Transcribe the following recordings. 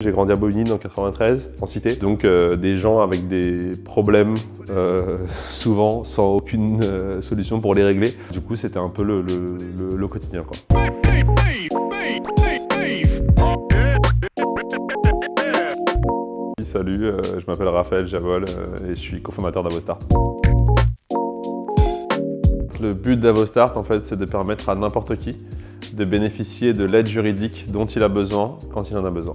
J'ai grandi à Bobigny dans 93, en cité, donc des gens avec des problèmes, souvent sans aucune solution pour les régler. Du coup, c'était un peu le quotidien, quoi. Salut, je m'appelle Raphaël Javol et je suis cofondateur d'Avostart. Le but d'Avostart, en fait, c'est de permettre à n'importe qui de bénéficier de l'aide juridique dont il a besoin quand il en a besoin.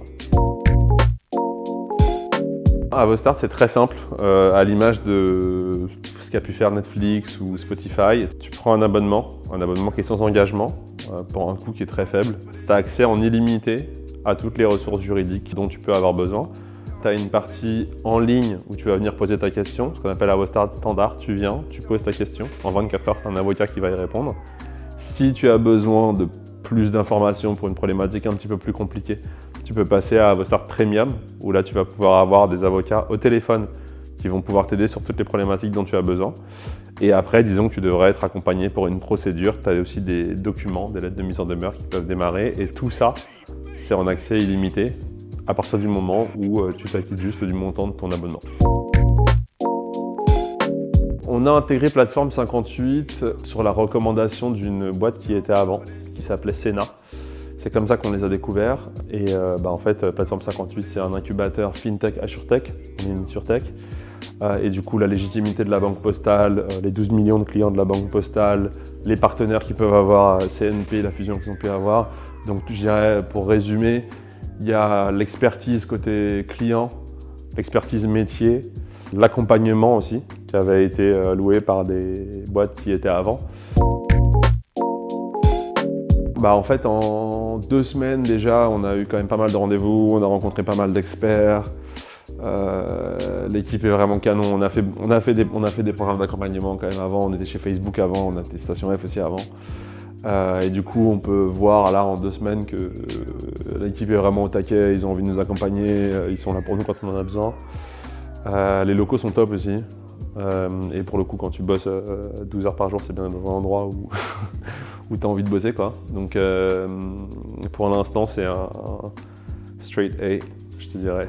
Avostart, c'est très simple, à l'image de ce qu'a pu faire Netflix ou Spotify. Tu prends un abonnement qui est sans engagement, pour un coût qui est très faible. Tu as accès en illimité à toutes les ressources juridiques dont tu peux avoir besoin. Tu as une partie en ligne où tu vas venir poser ta question, ce qu'on appelle Avostart Standard. Tu viens, tu poses ta question. En 24 heures, tu as un avocat qui va y répondre. Si tu as besoin de plus d'informations pour une problématique un petit peu plus compliquée, tu peux passer à Avostart Premium, où là tu vas pouvoir avoir des avocats au téléphone qui vont pouvoir t'aider sur toutes les problématiques dont tu as besoin. Et après, disons que tu devrais être accompagné pour une procédure. Tu as aussi des documents, des lettres de mise en demeure qui peuvent démarrer. Et tout ça, c'est en accès illimité à partir du moment où tu t'acquittes juste du montant de ton abonnement. On a intégré Plateforme 58 sur la recommandation d'une boîte qui était avant, qui s'appelait Sena. C'est comme ça qu'on les a découverts. Et en fait, Plateforme 58, c'est un incubateur FinTech AssureTech. On est une InsurTech. Et du coup, la légitimité de la Banque Postale, les 12 millions de clients de la Banque Postale, les partenaires qu'ils peuvent avoir, CNP, la fusion qu'ils ont pu avoir. Donc, je dirais, pour résumer, il y a l'expertise côté client, l'expertise métier, l'accompagnement aussi, qui avait été loué par des boîtes qui étaient avant. En fait, en 2 semaines déjà, on a eu quand même pas mal de rendez-vous, on a rencontré pas mal d'experts. L'équipe est vraiment canon. On a fait des programmes d'accompagnement quand même avant. On était chez Facebook avant, on a été Station F aussi avant. Et du coup, on peut voir là en 2 semaines que l'équipe est vraiment au taquet. Ils ont envie de nous accompagner, ils sont là pour nous quand on en a besoin. Les locaux sont top aussi. Et pour le coup, quand tu bosses 12 heures par jour, c'est bien dans un endroit où, où tu as envie de bosser, quoi. Donc pour l'instant, c'est un straight A, je te dirais.